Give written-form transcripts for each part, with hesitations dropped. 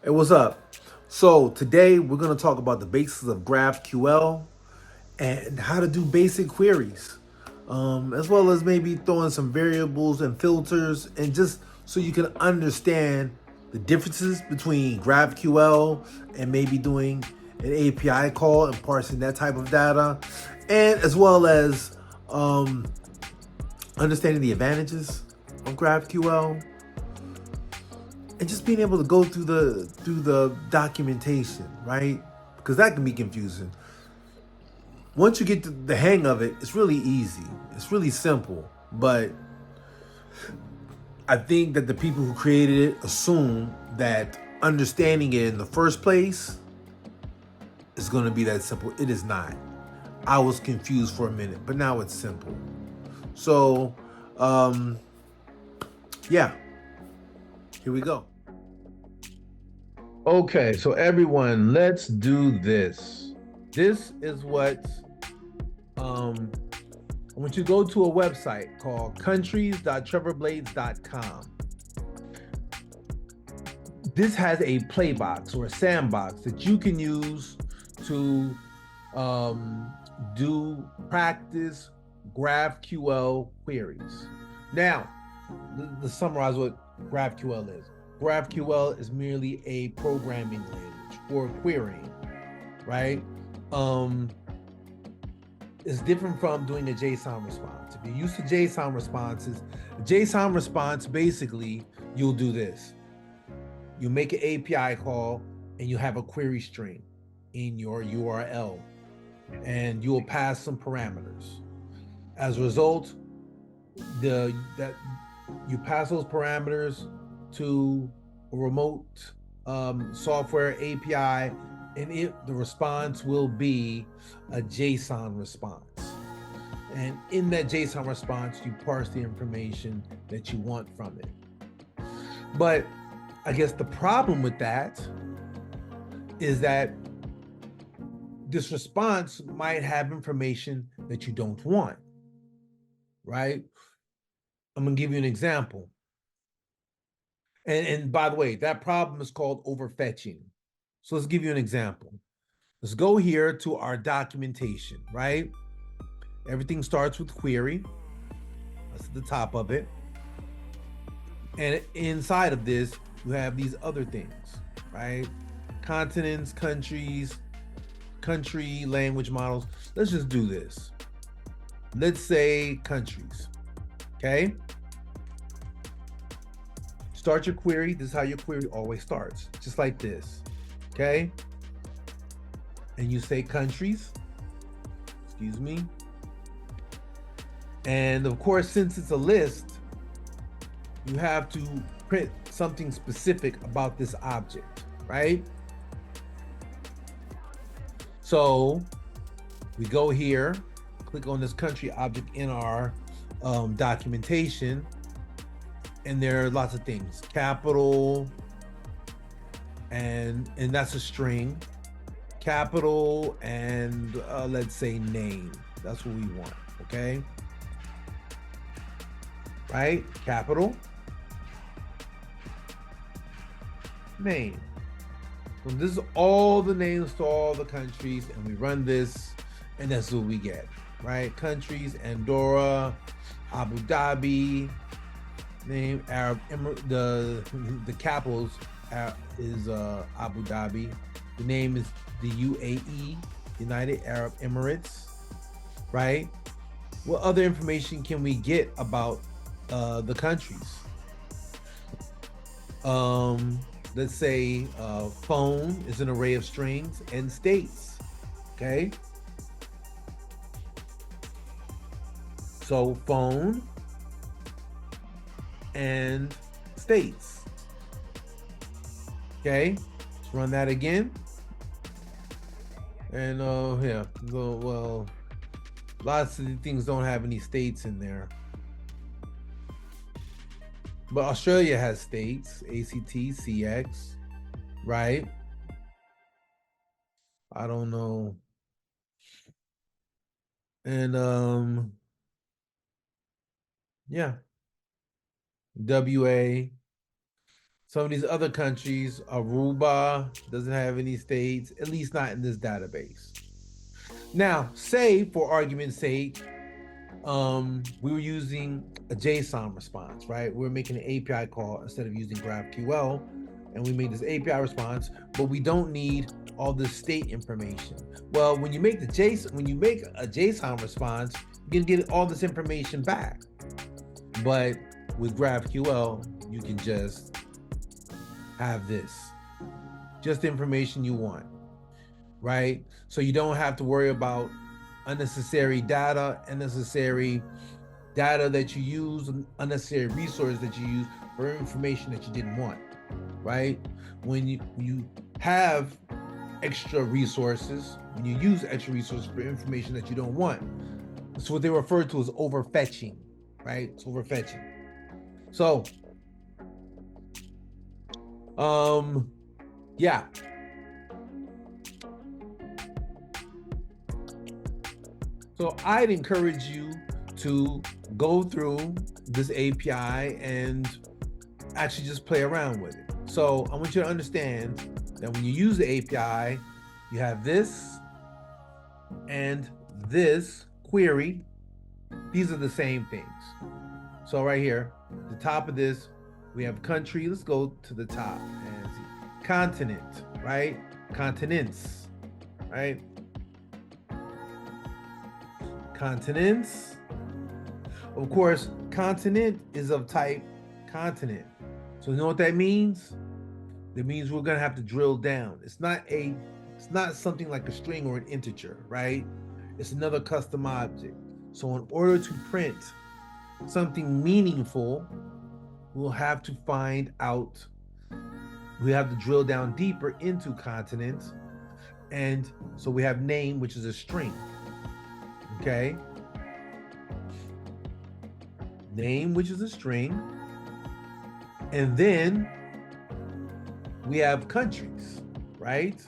Hey, what's up? So today we're going to talk about the basics of GraphQL and how to do basic queries, as well as maybe throwing some variables and filters, and just so you can understand the differences between GraphQL and maybe doing an API call and parsing that type of data, and as well as um, understanding the advantages of GraphQL and just being able to go through the documentation, right? Because that can be confusing. Once you get the hang of it, it's really easy. It's really simple. But I think that the people who created it assume that understanding it in the first place is going to be that simple. It is not. I was confused for a minute, but now it's simple. So, um, yeah, here we go. Okay, so everyone, let's do this. This is what um, I want you to go to a website called countries.trevorblades.com. This has a playbox or a sandbox that you can use to do practice GraphQL queries. Now, let's summarize what GraphQL is. GraphQL is merely a programming language for querying, right? Um, it's different from doing a JSON response. If you're used to JSON responses, a JSON response basically you'll do this. You make an API call and you have a query string in your URL, and you will pass some parameters. As a result, that you pass those parameters to a remote software API, and the response will be a JSON response. And in that JSON response, you parse the information that you want from it. But I guess the problem with that is that this response might have information that you don't want, right? I'm going to give you an example. And by the way, that problem is called overfetching. So let's give you an example. Let's go here to our documentation, right? Everything starts with query. That's at the top of it. And inside of this, you have these other things, right? Continents, countries, country language models. Let's just do this. Let's say countries, okay? Start your query. This is how your query always starts, just like this, okay? And you say countries, excuse me. And of course, since it's a list, you have to print something specific about this object, right? So we go here, click on this country object in our documentation, and there are lots of things. Capital, and that's a string. Capital, and let's say name. That's what we want, okay? Right? Capital, name. So this is all the names to all the countries, and we run this, and that's what we get, right? Countries: Andorra, Abu Dhabi, name Arab the capitals is Abu Dhabi. The name is the UAE, United Arab Emirates, right? What other information can we get about the countries? Let's say phone is an array of strings, and states, okay? So phone and states, okay? Let's run that again. And yeah, well, lots of things don't have any states in there. But Australia has states, ACT, CX, right? I don't know. And yeah, WA. Some of these other countries, Aruba doesn't have any states, at least not in this database. Now, say for argument's sake, we were using a JSON response, right? We're making an API call instead of using GraphQL, and we made this API response, but we don't need all this state information. Well, when you make a JSON response, you can get all this information back. But with GraphQL, you can just have this, just the information you want, right? So you don't have to worry about unnecessary data that you use, unnecessary resources that you use for information that you didn't want, right? When you have extra resources, when you use extra resources for information that you don't want, it's what they refer to as overfetching, right? It's overfetching. So, yeah. So I'd encourage you to go through this API and actually just play around with it. So I want you to understand that when you use the API, you have this and this query. These are the same things. So right here, the top of this, we have country. Let's go to the top and see. Continent, right? Continents, right? Continents. Of course, continent is of type continent. So you know what that means? That means we're gonna have to drill down. It's not something like a string or an integer, right? It's another custom object. So in order to print something meaningful, we'll have to find out, we have to drill down deeper into continents. And so we have name, which is a string. Okay. Name, which is a string. And then we have countries, right?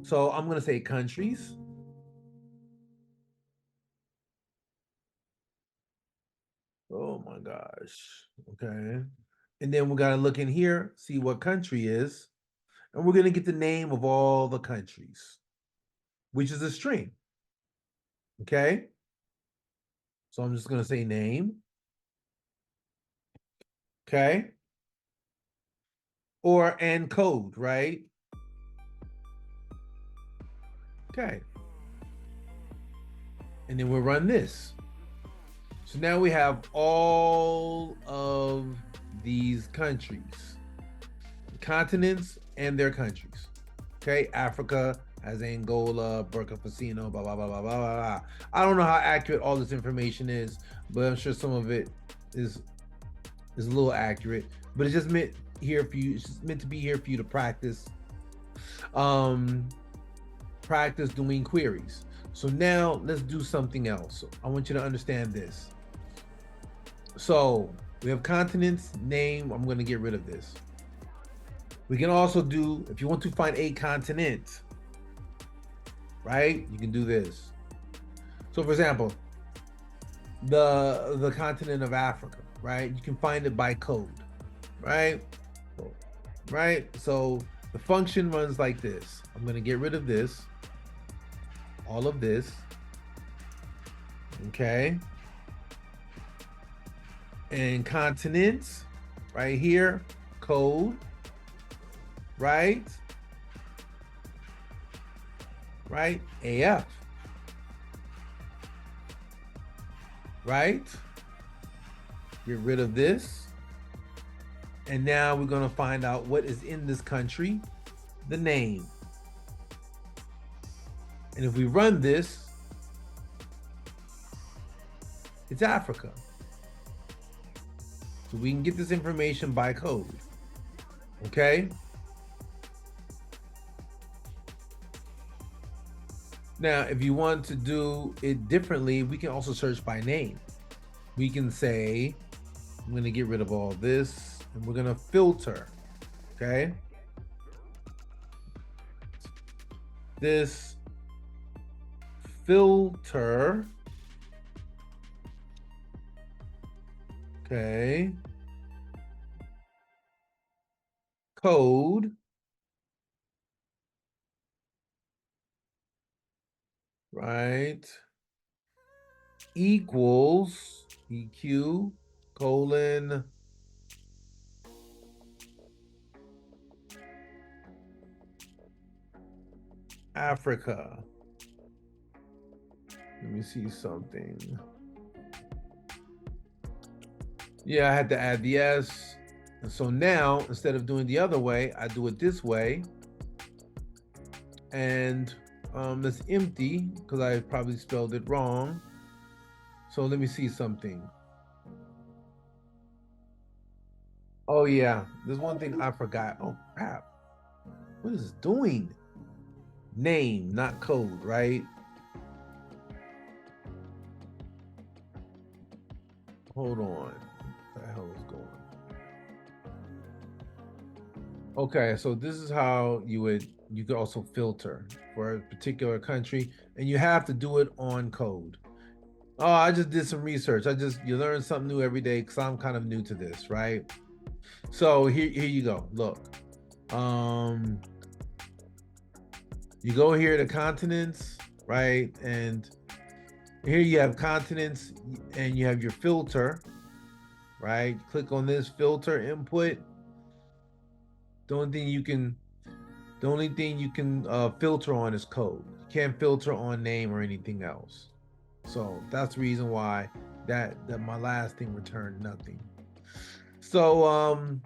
So I'm going to say countries. Oh my gosh. Okay. And then we got to look in here, see what country is. And we're going to get the name of all the countries, which is a string. Okay. So I'm just going to say name. Okay. Or and code, right? Okay. And then we'll run this. So now we have all of these countries, continents and their countries. Okay, Africa has Angola, Burkina Faso, blah, blah, blah, blah, blah, blah. I don't know how accurate all this information is, but I'm sure some of it is a little accurate, but it's just meant here for you. It's just meant to be here for you to practice, practice doing queries. So now let's do something else. I want you to understand this. So we have continents, name. I'm going to get rid of this. We can also do, if you want to find a continent, right? You can do this. So for example, the continent of Africa, right? You can find it by code, right? Right? So the function runs like this. I'm going to get rid of this, all of this. Okay. And continents right here, code, right? Right? AF. Right? Get rid of this. And now we're going to find out what is in this country, the name. And if we run this, it's Africa. So we can get this information by code. Okay? Now, if you want to do it differently, we can also search by name. We can say, I'm going to get rid of all this and we're going to filter. Okay? This filter. Okay. code, right, equals EQ colon Africa. Let me see something. Yeah, I had to add the S. And so now, instead of doing the other way, I do it this way. And that's empty because I probably spelled it wrong. So let me see something. Oh yeah, there's one thing I forgot. Oh crap. What is it doing? Name, not code, right? Hold on. What the hell is going on? Okay, so this is how you could also filter for a particular country, and you have to do it on code. Oh, I just did some research. You learn something new every day because I'm kind of new to this, right? So here you go. Look. Um you go here to continents, right? And here you have continents and you have your filter, right? Click on this filter input. The only thing you can filter on is code. You can't filter on name or anything else. So that's the reason why that my last thing returned nothing. So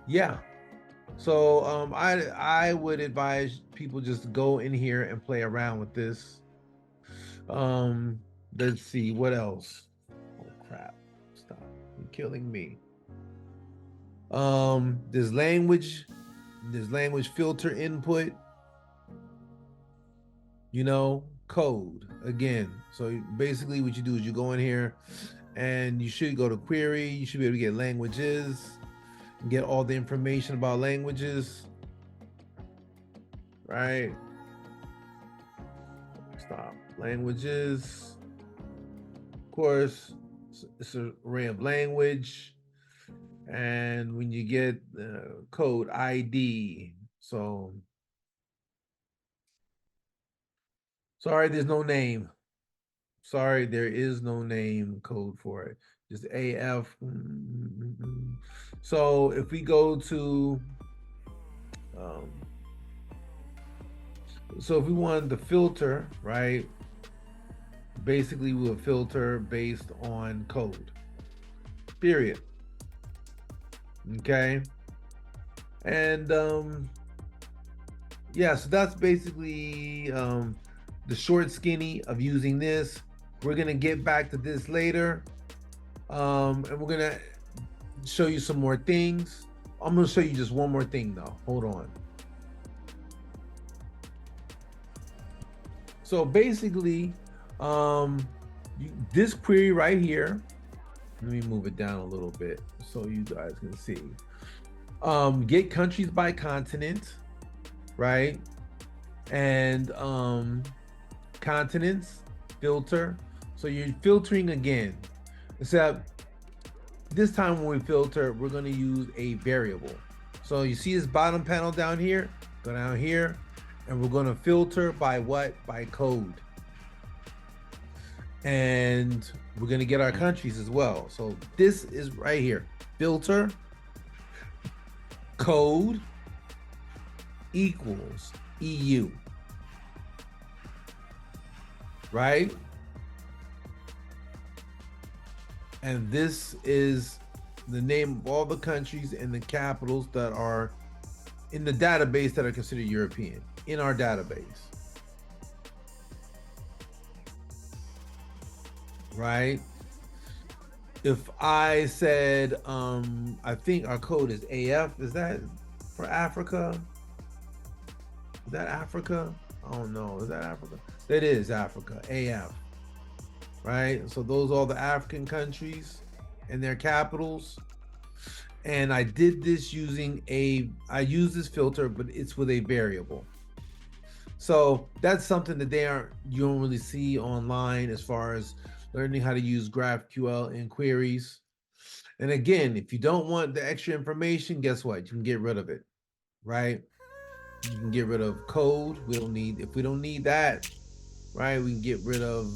yeah. So I would advise people just go in here and play around with this. Let's see what else. Oh crap! Stop! You're killing me. There's language filter input. Code again. So basically, what you do is you go in here, and you should go to query. You should be able to get languages, get all the information about languages. Right. Stop. Languages. Of course, it's an array of language. And when you get code ID, so sorry, there's no name. Sorry, there is no name code for it. Just AF. So if we go to, um, so if we wanted to filter, right? Basically, we'll filter based on code. Period. Okay. And yeah, so that's basically the short skinny of using this. We're gonna get back to this later, and we're gonna show you some more things. I'm gonna show you just one more thing though. Hold on. So basically, this query right here. Let me move it down a little bit so you guys can see. Get countries by continent, right? And continents, filter. So you're filtering again, except this time when we filter, we're going to use a variable. So you see this bottom panel down here, go down here, and we're going to filter by what? By code. And we're going to get our countries as well. So this is right here, filter, code equals EU, right? And this is the name of all the countries and the capitals that are in the database that are considered European in our database. Right? If I said, I think our code is AF, is that for Africa? Is that Africa? I don't know. Is that Africa? That is Africa, AF. Right? So those are all the African countries and their capitals. And I did this I use this filter, but it's with a variable. So that's something that you don't really see online as far as learning how to use GraphQL in queries. And again, if you don't want the extra information, guess what? You can get rid of it, right? You can get rid of code. If we don't need that, right? We can get rid of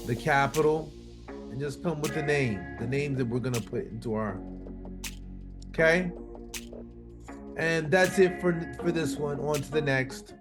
the capital and just come with the names that we're gonna put into our, okay? And that's it for this one. On to the next.